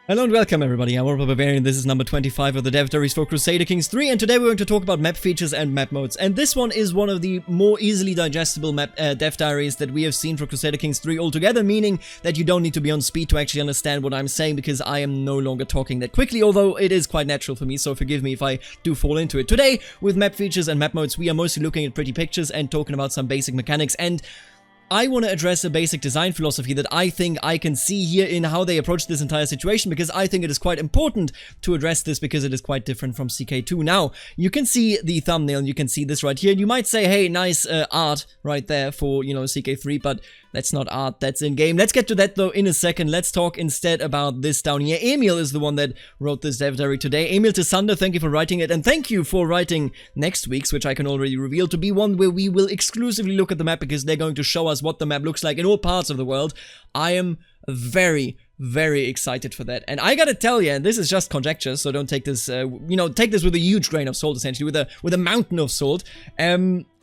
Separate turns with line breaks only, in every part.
Hello and welcome everybody, I'm Warp Barbarian. This is number 25 of the dev diaries for Crusader Kings 3, and today we're going to talk about map features and map modes. And this one is one of the more easily digestible dev diaries that we have seen for Crusader Kings 3 altogether, meaning that you don't need to be on speed to actually understand what I'm saying, because I am no longer talking that quickly, although it is quite natural for me, so forgive me if I do fall into it. Today, with map features and map modes, we are mostly looking at pretty pictures and talking about some basic mechanics, and I want to address a basic design philosophy that I think I can see here in how they approach this entire situation, because I think it is quite important to address this because it is quite different from CK2. Now, you can see the thumbnail, you can see this right here, and you might say, hey, nice art right there for, you know, CK3, but that's not art, that's in-game. Let's get to that though in a second. Let's talk instead about this down here. Emil is the one that wrote this dev diary today. Emil Tissander, thank you for writing it, and thank you for writing next week's, which I can already reveal to be one where we will exclusively look at the map, because they're going to show us what the map looks like in all parts of the world. I am very excited for that, and I gotta tell you, and this is just conjecture, so don't take this, take this with a huge grain of salt, essentially, with a mountain of salt.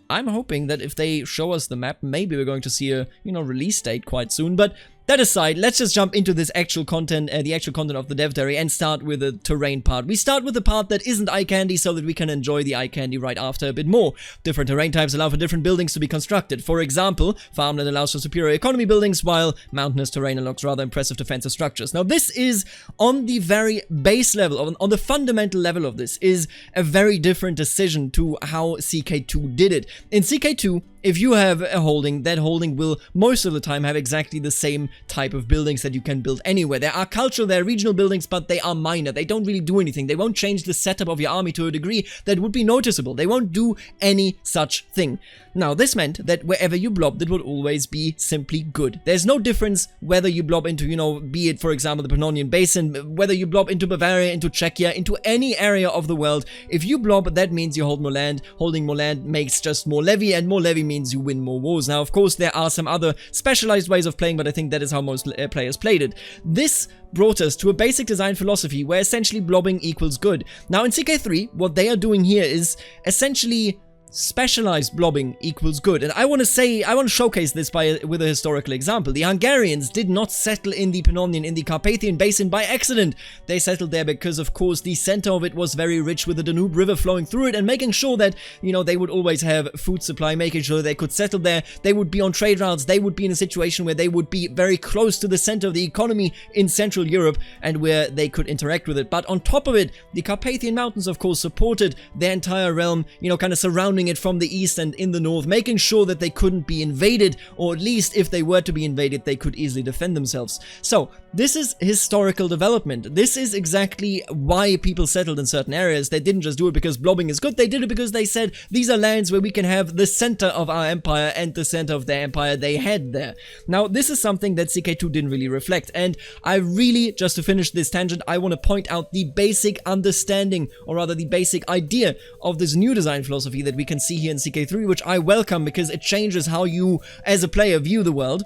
I'm hoping that if they show us the map, maybe we're going to see a, release date quite soon, but that aside, let's just jump into this actual content, the actual content of the dev diary, and start with the terrain part. We start with the part that isn't eye candy, so that we can enjoy the eye candy right after a bit more. Different terrain types allow for different buildings to be constructed. For example, farmland allows for superior economy buildings, while mountainous terrain unlocks rather impressive defensive structures. Now, this is on the very base level, on the fundamental level of this, is a very different decision to how CK2 did it. In CK2, if you have a holding, that holding will most of the time have exactly the same type of buildings that you can build anywhere. There are cultural, there are regional buildings, but they are minor. They don't really do anything. They won't change the setup of your army to a degree that would be noticeable. They won't do any such thing. Now, this meant that wherever you blobbed, it would always be simply good. There's no difference whether you blob into, be it, for example, the Pannonian Basin, whether you blob into Bavaria, into Czechia, into any area of the world. If you blob, that means you hold more land. Holding more land makes just more levy, and more levy means you win more wars. Now, of course, there are some other specialized ways of playing, but I think that is how most players played it. This brought us to a basic design philosophy where essentially blobbing equals good. Now, in CK3, what they are doing here is essentially specialized blobbing equals good, and I want to showcase this with a historical example. The Hungarians did not settle in the Pannonian, in the Carpathian Basin by accident. They settled there because, of course, the center of it was very rich, with the Danube River flowing through it, and making sure that, they would always have food supply, making sure they could settle there. They would be on trade routes. They would be in a situation where they would be very close to the center of the economy in Central Europe, and where they could interact with it. But on top of it, the Carpathian Mountains, of course, supported their entire realm, kind of surrounding it from the east and in the north, making sure that they couldn't be invaded, or at least if they were to be invaded, they could easily defend themselves. So this is historical development. This is exactly why people settled in certain areas. They didn't just do it because blobbing is good. They did it because they said, these are lands where we can have the center of our empire, and the center of their empire they had there. Now, this is something that CK2 didn't really reflect, and I really, just to finish this tangent, I want to point out the basic understanding, or rather the basic idea of this new design philosophy that we can see here in CK3, which I welcome, because it changes how you, as a player, view the world,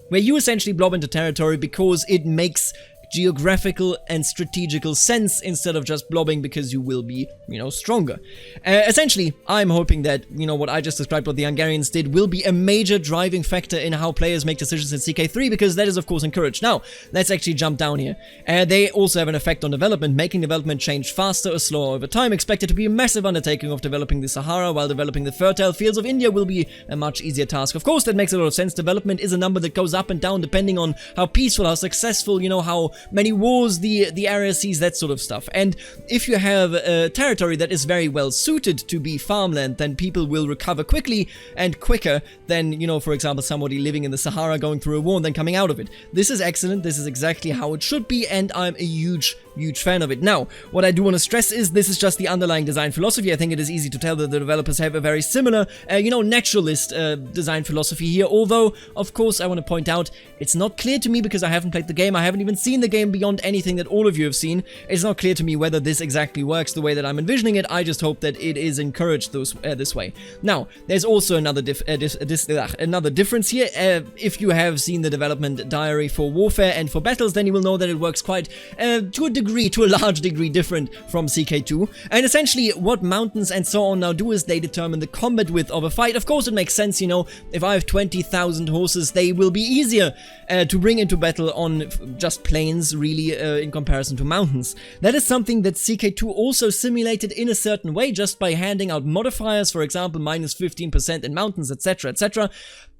where you essentially blob into territory because it makes geographical and strategical sense, instead of just blobbing because you will be, stronger. Essentially, I'm hoping that, what I just described, what the Hungarians did, will be a major driving factor in how players make decisions in CK3, because that is, of course, encouraged. Now, let's actually jump down here. They also have an effect on development, making development change faster or slower over time. Expected to be a massive undertaking of developing the Sahara, while developing the fertile fields of India will be a much easier task. Of course, that makes a lot of sense. Development is a number that goes up and down depending on how peaceful, how successful, how many wars the area sees, that sort of stuff. And if you have a territory that is very well suited to be farmland, then people will recover quickly and quicker than, for example, somebody living in the Sahara going through a war and then coming out of it. This is excellent. This is exactly how it should be, and I'm a huge fan of it. Now, what I do want to stress is this is just the underlying design philosophy. I think it is easy to tell that the developers have a very similar, naturalist design philosophy here, although, of course, I want to point out, it's not clear to me, because I haven't played the game, I haven't even seen the game beyond anything that all of you have seen. It's not clear to me whether this exactly works the way that I'm envisioning it. I just hope that it is encouraged this way. Now, there's also another difference here. If you have seen the development diary for warfare and for battles, then you will know that it works quite, to a large degree, different from CK2. And essentially, what mountains and so on now do is they determine the combat width of a fight. Of course, it makes sense, if I have 20,000 horses, they will be easier to bring into battle on just plains plains really in comparison to mountains. That is something that CK2 also simulated in a certain way, just by handing out modifiers, for example, minus 15% in mountains, etc., etc.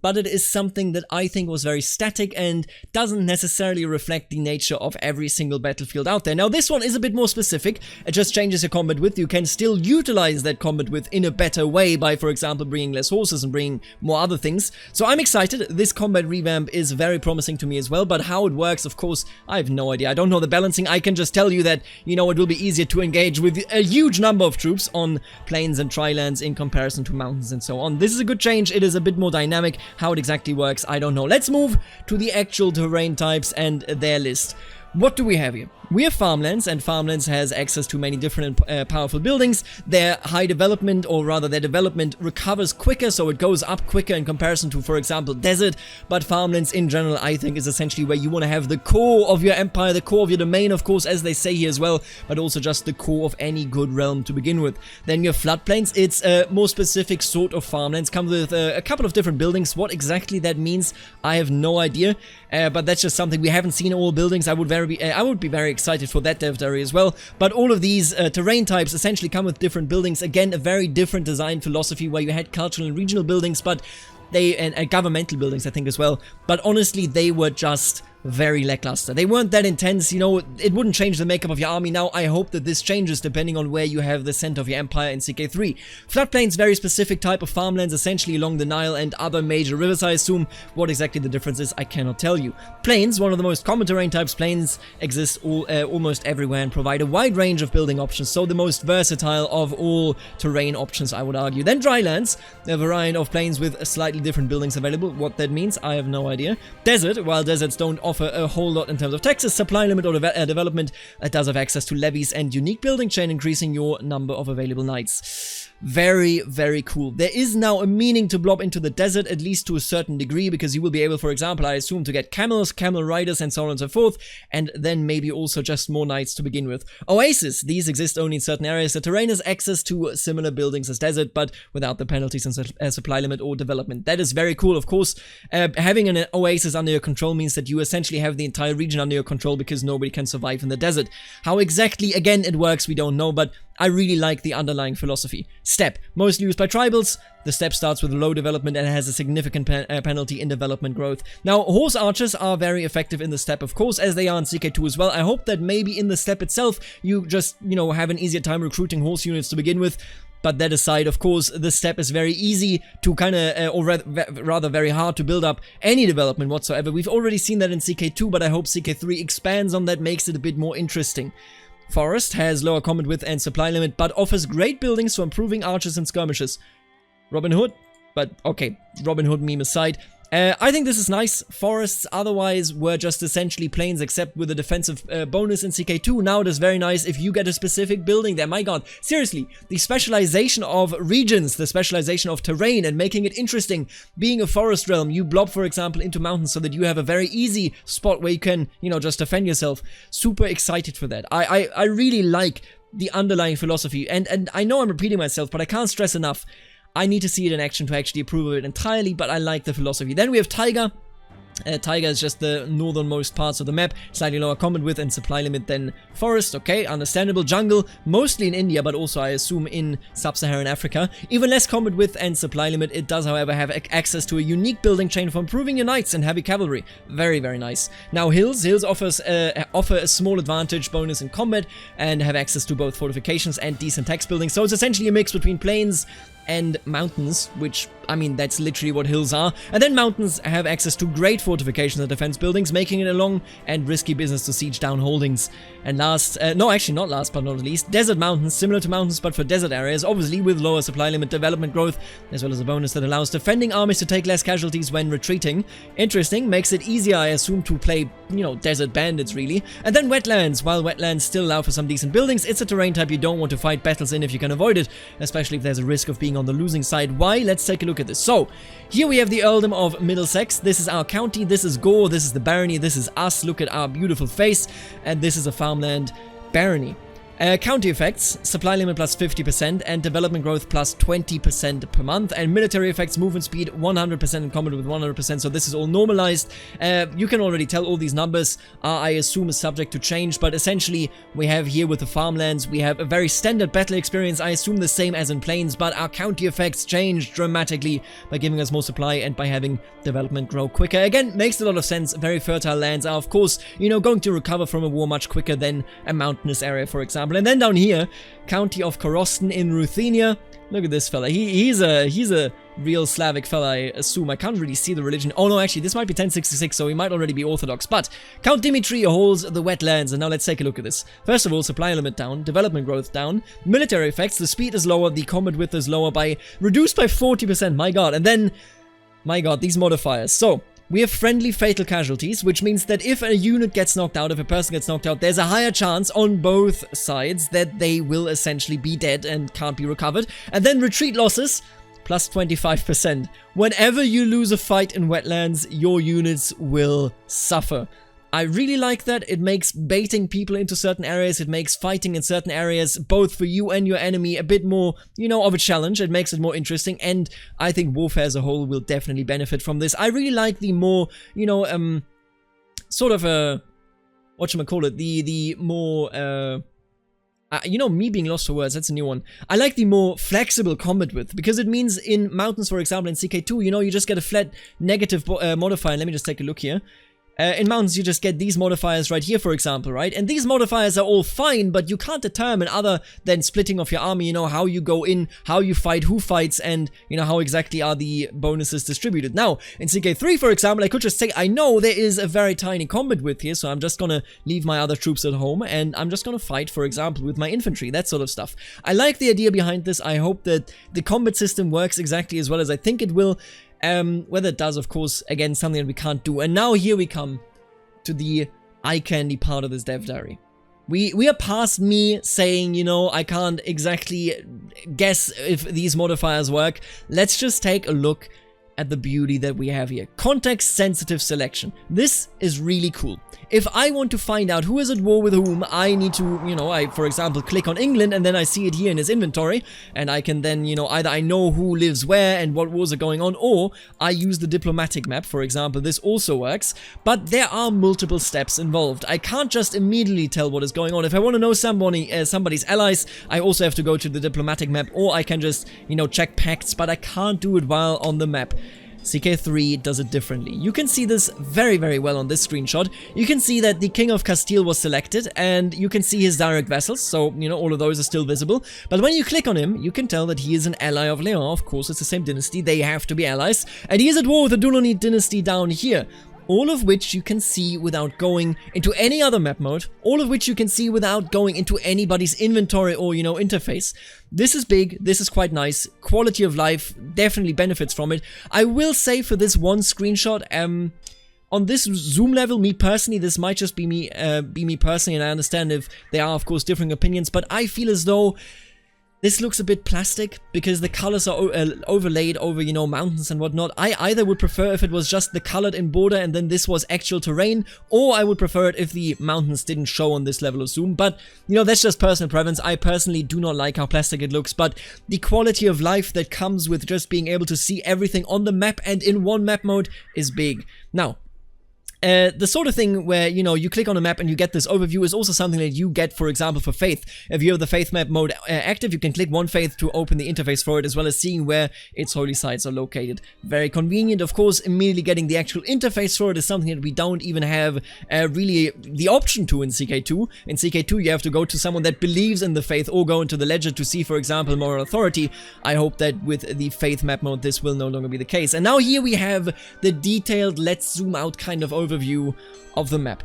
But it is something that I think was very static and doesn't necessarily reflect the nature of every single battlefield out there. Now, this one is a bit more specific. It just changes your combat width. You can still utilize that combat width in a better way by, for example, bringing less horses and bringing more other things. So I'm excited. This combat revamp is very promising to me as well, but how it works, of course, I have no idea. I don't know the balancing. I can just tell you that, you know, it will be easier to engage with a huge number of troops on plains and trilands in comparison to mountains and so on. This is a good change. It is a bit more dynamic. How it exactly works, I don't know. Let's move to the actual terrain types and their list. What do we have here? We have farmlands, and farmlands has access to many different powerful buildings. Their high development, or rather their development, recovers quicker, so it goes up quicker in comparison to, for example, desert. But farmlands in general, I think, is essentially where you want to have the core of your empire, the core of your domain, of course, as they say here as well, but also just the core of any good realm to begin with. Then you have floodplains. It's a more specific sort of farmlands, comes with a couple of different buildings. What exactly that means, I have no idea, but that's just something we haven't seen all buildings. I would be very excited for that dev area as well. But all of these terrain types essentially come with different buildings. Again, a very different design philosophy where you had cultural and regional buildings, but they and governmental buildings, I think, as well. But honestly, they were just very lackluster. They weren't that intense, you know. It wouldn't change the makeup of your army. Now, I hope that this changes depending on where you have the center of your empire in CK3. Floodplains, very specific type of farmlands, essentially along the Nile and other major rivers, I assume. What exactly the difference is, I cannot tell you. Plains, one of the most common terrain types. Plains exist almost everywhere and provide a wide range of building options, so the most versatile of all terrain options, I would argue. Then drylands, a variety of plains with slightly different buildings available. What that means, I have no idea. Desert, while deserts don't offer a whole lot in terms of taxes, supply limit, or development, it does have access to levies and unique building chain, increasing your number of available knights. Very, very cool. There is now a meaning to blob into the desert, at least to a certain degree, because you will be able, for example, I assume, to get camels, camel riders, and so on and so forth, and then maybe also just more knights to begin with. Oases, these exist only in certain areas. The terrain has access to similar buildings as desert, but without the penalties and supply limit or development. That is very cool, of course. Having an oasis under your control means that you essentially have the entire region under your control, because nobody can survive in the desert. How exactly, again, it works, we don't know, but I really like the underlying philosophy. Steppe, mostly used by tribals. The steppe starts with low development and has a significant penalty in development growth. Now, horse archers are very effective in the steppe, of course, as they are in CK2 as well. I hope that maybe in the steppe itself, you just, you know, have an easier time recruiting horse units to begin with. But that aside, of course, the steppe is very easy to kind of, or rather very hard to build up any development whatsoever. We've already seen that in CK2, but I hope CK3 expands on that, makes it a bit more interesting. Forest has lower combat width and supply limit, but offers great buildings for improving archers and skirmishers. Robin Hood? But okay, Robin Hood meme aside. I think this is nice. Forests otherwise were just essentially plains, except with a defensive bonus in CK2. Now it is very nice if you get a specific building there. My god, seriously, the specialization of regions, the specialization of terrain and making it interesting. Being a forest realm, you blob, for example, into mountains so that you have a very easy spot where you can, you know, just defend yourself. Super excited for that. I really like the underlying philosophy, and I know I'm repeating myself, but I can't stress enough. I need to see it in action to actually approve of it entirely, but I like the philosophy. Then we have Taiga. Taiga is just the northernmost parts of the map, slightly lower combat width and supply limit than forest. Okay, understandable. Jungle, mostly in India, but also I assume in sub-Saharan Africa. Even less combat width and supply limit. It does, however, have access to a unique building chain for improving your knights and heavy cavalry. Very, very nice. Now hills. Hills offer a small advantage bonus in combat and have access to both fortifications and decent tax buildings. So it's essentially a mix between plains and mountains, which, I mean, that's literally what hills are. And then mountains have access to great fortifications and defense buildings, making it a long and risky business to siege down holdings. And last, no, actually not last but not least, desert mountains, similar to mountains but for desert areas, obviously with lower supply limit, development growth, as well as a bonus that allows defending armies to take less casualties when retreating. Interesting, makes it easier, I assume, to play, you know, desert bandits, really. And then wetlands. While wetlands still allow for some decent buildings, it's a terrain type you don't want to fight battles in if you can avoid it, especially if there's a risk of being on the losing side. Why? Let's take a look at this. So, here we have the Earldom of Middlesex. This is our county, this is Gore, this is the barony, this is us. Look at our beautiful face, and this is a farmland barony. County effects, supply limit plus 50% and development growth plus 20% per month, and military effects, movement speed 100% in combat with 100%, so this is all normalized. You can already tell all these numbers are, I assume, is subject to change, but essentially we have here with the farmlands, we have a very standard battle experience, I assume the same as in plains, but our county effects change dramatically by giving us more supply and by having development grow quicker. Again, makes a lot of sense. Very fertile lands are, of course, you know, going to recover from a war much quicker than a mountainous area, for example. And then down here, County of Korosten in Ruthenia. Look at this fella. He's a real Slavic fella, I assume. I can't really see the religion. Oh no, actually, this might be 1066, so he might already be Orthodox. But Count Dimitri holds the wetlands, and now let's take a look at this. First of all, supply limit down, development growth down, military effects, the speed is lower, the combat width is lower by, reduced by 40%, my god. And then, my god, these modifiers. So, we have friendly fatal casualties, which means that if a unit gets knocked out, if a person gets knocked out, there's a higher chance on both sides that they will essentially be dead and can't be recovered. And then retreat losses, plus 25%. Whenever you lose a fight in wetlands, your units will suffer. I really like that. It makes baiting people into certain areas, it makes fighting in certain areas, both for you and your enemy, a bit more, you know, of a challenge. It makes it more interesting, and I think warfare as a whole will definitely benefit from this. I really like the more, you know, sort of a, whatchamacallit, the more, you know, me being lost for words, that's a new one. I like the more flexible combat width, because it means in mountains, for example, in CK2, you know, you just get a flat negative modifier. Let me just take a look here. In mountains, you just get these modifiers right here, for example, right? And these modifiers are all fine, but you can't determine, other than splitting off your army, you know, how you go in, how you fight, who fights, and, you know, how exactly are the bonuses distributed. Now, in CK3, for example, I could just say, I know there is a very tiny combat width here, so I'm just gonna leave my other troops at home, and I'm just gonna fight, for example, with my infantry, that sort of stuff. I like the idea behind this. I hope that the combat system works exactly as well as I think it will. Whether it does, of course, again, something that we can't do. And now here we come to the eye candy part of this dev diary. We are past me saying, you know, I can't exactly guess if these modifiers work. Let's just take a look at the beauty that we have here. Context-sensitive selection. This is really cool. If I want to find out who is at war with whom, I need to, you know, I, for example, click on England, and then I see it here in his inventory, and I can then, you know, either I know who lives where and what wars are going on, or I use the diplomatic map, for example. This also works, but there are multiple steps involved. I can't just immediately tell what is going on. If I want to know somebody's allies, I also have to go to the diplomatic map, or I can just, you know, check pacts, but I can't do it while on the map. CK3 does it differently. You can see this very, very well on this screenshot. You can see that the King of Castile was selected, and you can see his direct vassals, so, you know, all of those are still visible. But when you click on him, you can tell that he is an ally of Leon. Of course, it's the same dynasty, they have to be allies. And he is at war with the Dunoni dynasty down here. All of which you can see without going into any other map mode, all of which you can see without going into anybody's inventory or, you know, interface. This is big, this is quite nice, quality of life definitely benefits from it. I will say for this one screenshot, on this zoom level, me personally, this might just be me personally, and I understand if there are, of course, differing opinions, but I feel as though this looks a bit plastic, because the colors are overlaid over, you know, mountains and whatnot. I either would prefer if it was just the colored in border and then this was actual terrain, or I would prefer it if the mountains didn't show on this level of zoom. But, you know, that's just personal preference. I personally do not like how plastic it looks, but the quality of life that comes with just being able to see everything on the map and in one map mode is big. Now, the sort of thing where, you know, you click on a map and you get this overview is also something that you get, for example, for Faith. If you have the Faith map mode active, you can click one Faith to open the interface for it, as well as seeing where its holy sites are located. Very convenient, of course. Immediately getting the actual interface for it is something that we don't even have really the option to in CK2. In CK2, you have to go to someone that believes in the Faith, or go into the ledger to see, for example, moral authority. I hope that with the Faith map mode, this will no longer be the case. And now here we have the detailed, let's zoom out kind of overview of the map.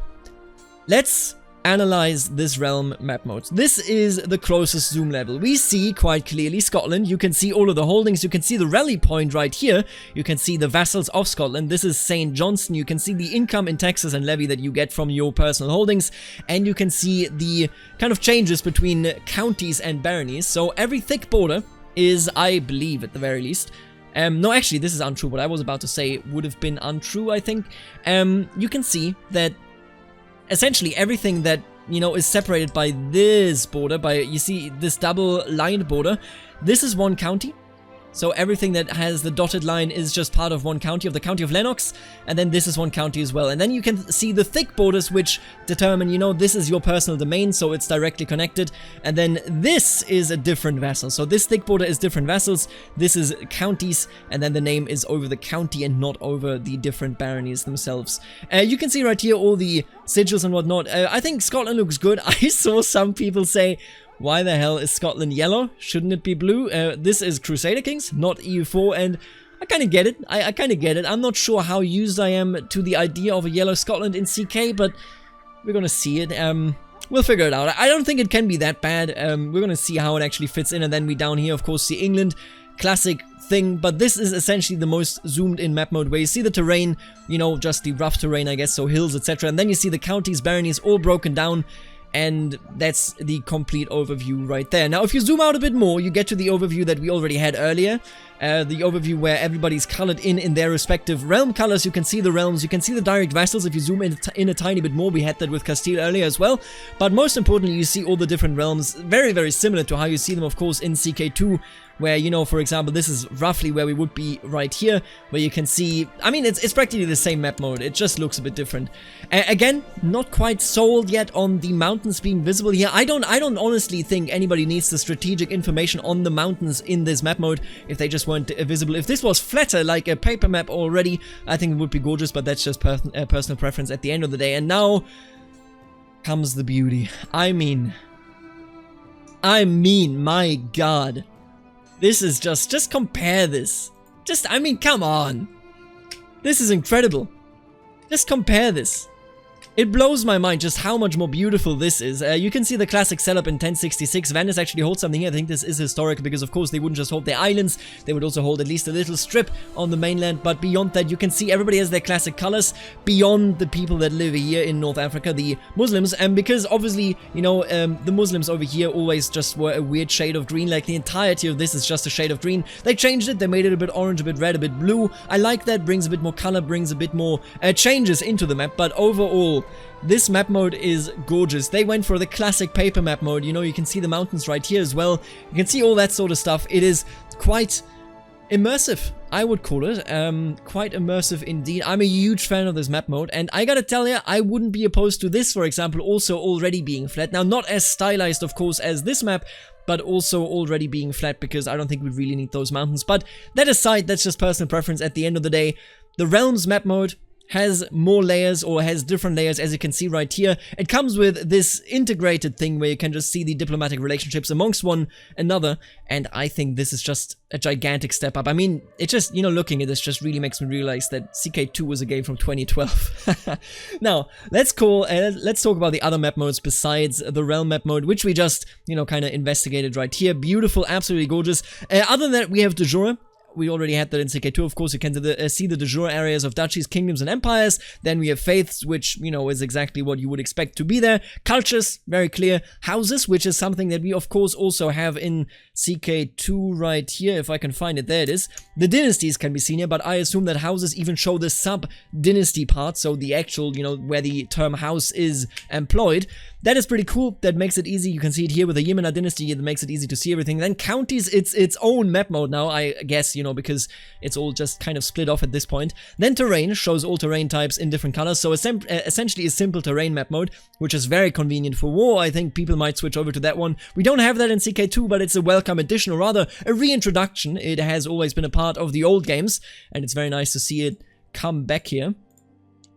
Let's analyze this realm map mode. This is the closest zoom level. We see quite clearly Scotland. You can see all of the holdings. You can see the rally point right here. You can see the vassals of Scotland. This is St. Johnstone. You can see the income in taxes and levy that you get from your personal holdings. And you can see the kind of changes between counties and baronies. So every thick border is, I believe at the very least, no, actually, this is untrue. What I was about to say would have been untrue, I think. You can see that essentially everything that you know, is separated by this border, you see this double lined border. This is one county. So everything that has the dotted line is just part of one county, of the county of Lennox, and then this is one county as well. And then you can see the thick borders which determine, you know, this is your personal domain, so it's directly connected. And then this is a different vassal. So this thick border is different vassals, this is counties, and then the name is over the county and not over the different baronies themselves. You can see right here all the sigils and whatnot. I think Scotland looks good. I saw some people say, why the hell is Scotland yellow? Shouldn't it be blue? This is Crusader Kings, not EU4, and I kind of get it. I kind of get it. I'm not sure how used I am to the idea of a yellow Scotland in CK, but we're gonna see it. We'll figure it out. I don't think it can be that bad. We're gonna see how it actually fits in, and then we down here, of course, see England. Classic thing, but this is essentially the most zoomed in map mode, where you see the terrain, you know, just the rough terrain, I guess, so hills, etc. And then you see the counties, baronies, all broken down. And that's the complete overview right there. Now, if you zoom out a bit more, you get to the overview that we already had earlier. The overview where everybody's colored in their respective realm colors. You can see the realms, you can see the direct vassals. If you zoom in a tiny bit more, we had that with Castile earlier as well. But most importantly, you see all the different realms, very, very similar to how you see them, of course, in CK2. Where, you know, for example, this is roughly where we would be right here, where you can see, I mean, it's practically the same map mode, it just looks a bit different. Again, not quite sold yet on the mountains being visible here. I don't honestly think anybody needs the strategic information on the mountains in this map mode if they just weren't visible. If this was flatter, like a paper map already, I think it would be gorgeous, but that's just personal preference at the end of the day. And now comes the beauty. I mean, my God. This is just compare this. I mean, come on. This is incredible. Just compare this. It blows my mind just how much more beautiful this is. You can see the classic setup in 1066. Venice actually holds something here. I think this is historic because, of course, they wouldn't just hold their islands. They would also hold at least a little strip on the mainland. But beyond that, you can see everybody has their classic colors beyond the people that live here in North Africa, the Muslims. And because, obviously, you know, the Muslims over here always just were a weird shade of green. Like, the entirety of this is just a shade of green. They changed it. They made it a bit orange, a bit red, a bit blue. I like that. Brings a bit more color, brings a bit more changes into the map. But overall, this map mode is gorgeous. They went for the classic paper map mode. You know, you can see the mountains right here as well. You can see all that sort of stuff. It is quite immersive, I would call it. Quite immersive indeed. I'm a huge fan of this map mode, and I gotta tell you, I wouldn't be opposed to this, for example, also already being flat. Now, not as stylized, of course, as this map, but also already being flat, because I don't think we really need those mountains. But that aside, that's just personal preference at the end of the day. The Realms map mode has more layers, or has different layers, as you can see right here. It comes with this integrated thing where you can just see the diplomatic relationships amongst one another, and I think this is just a gigantic step up. I mean, it just, you know, looking at this just really makes me realize that CK2 was a game from 2012. Now, let's talk about the other map modes besides the Realm map mode, which we just, you know, kind of investigated right here. Beautiful, absolutely gorgeous. Other than that, we have de jure. We already had that in CK2, of course. You can see the de jure areas of duchies, kingdoms, and empires. Then we have faiths, which, you know, is exactly what you would expect to be there. Cultures, very clear. Houses, which is something that we, of course, also have in CK2 right here. If I can find it, there it is. The dynasties can be seen here, but I assume that houses even show the sub-dynasty part, so the actual, you know, where the term house is employed. That is pretty cool. That makes it easy. You can see it here with the Yemena dynasty. It makes it easy to see everything. Then counties, it's its own map mode now, I guess, you know, because it's all just kind of split off at this point. Then terrain shows all terrain types in different colors. So essentially a simple terrain map mode, which is very convenient for war. I think people might switch over to that one. We don't have that in CK2, but it's a welcome addition, or rather a reintroduction. It has always been a part of the old games, and it's very nice to see it come back here.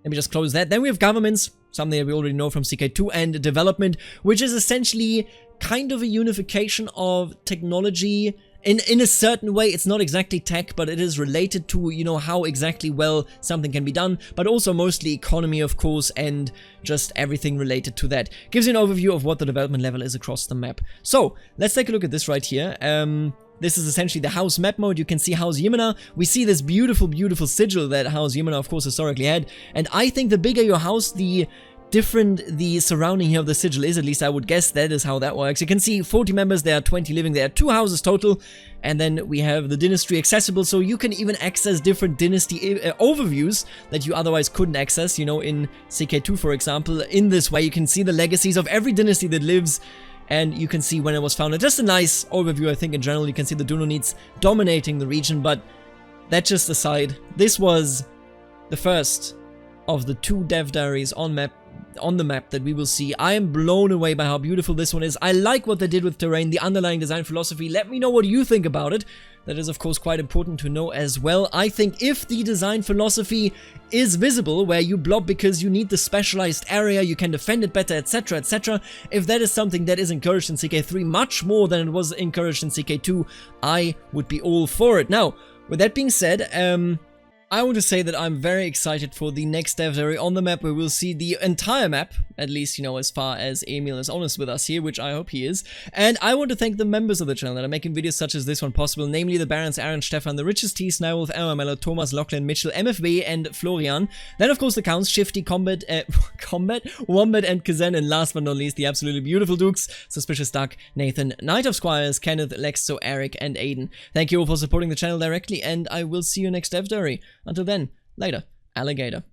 Let me just close that. Then we have governments, something that we already know from CK2, and development, which is essentially kind of a unification of technology. In a certain way, it's not exactly tech, but it is related to, you know, how exactly well something can be done, but also mostly economy, of course, and just everything related to that. Gives you an overview of what the development level is across the map. So, let's take a look at this right here. This is essentially the house map mode. You can see House Yemena. We see this beautiful, beautiful sigil that House Yemena, of course, historically had. And I think the bigger your house, the different the surrounding here of the sigil is. At least I would guess that is how that works. You can see 40 members, there are 20 living, there are 2 houses total, and then we have the dynasty accessible, so you can even access different dynasty overviews that you otherwise couldn't access, you know, in CK2 for example. In this way you can see the legacies of every dynasty that lives, and you can see when it was founded. Just a nice overview. I think in general you can see the Dunonids dominating the region, but that just aside, this was the first of the 2 dev diaries on the map that we will see. I am blown away by how beautiful this one is. I like what they did with terrain, the underlying design philosophy. Let me know what you think about it. That is of course quite important to know as well. I think if the design philosophy is visible, where you blob because you need the specialized area, you can defend it better, etc, etc, if that is something that is encouraged in CK3 much more than it was encouraged in CK2, I would be all for it. Now, with that being said, I want to say that I'm very excited for the next dev diary on the map, where we'll see the entire map, at least, you know, as far as Emil is honest with us here, which I hope he is. And I want to thank the members of the channel that are making videos such as this one possible, namely the Barons Aaron, Stefan, the Richest T, Snowwolf, Emma Mello, Thomas, Lachlan, Mitchell, MFB, and Florian. Then, of course, the Counts, Shifty, Wombat, and Kazan, and last but not least, the absolutely beautiful Dukes, Suspicious Duck, Nathan, Knight of Squires, Kenneth, Lexo, Eric, and Aiden. Thank you all for supporting the channel directly, and I will see you next dev diary. Until then, later, alligator.